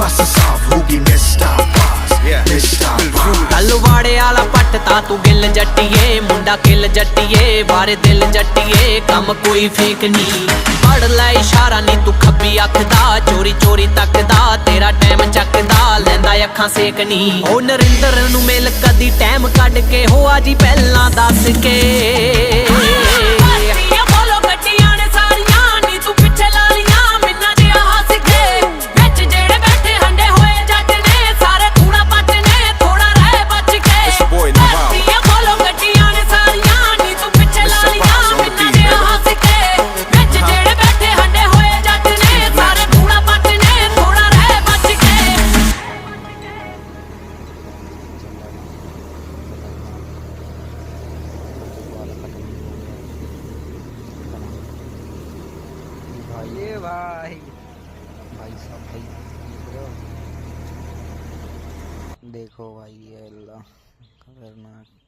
बस साफ होगी मिस्टर पास मिस्टर तलवाड़े आला पट ता तू गिल जट्टिए मुंडा किल जट्टिए बारे दिल जट्टिए कम कोई फेक नी पढ़ लै इशारा नी तू खब्बी अख दा चोरी चोरी तकदा तेरा टाइम चकदा लैंदा अखां सेक नी ओ नरिंदर नू मिल कदी टाइम कढ के हो आजी पहलां दस के ये भाई भाई साहब भाई देखो भाई ये अल्लाह खतरनाक।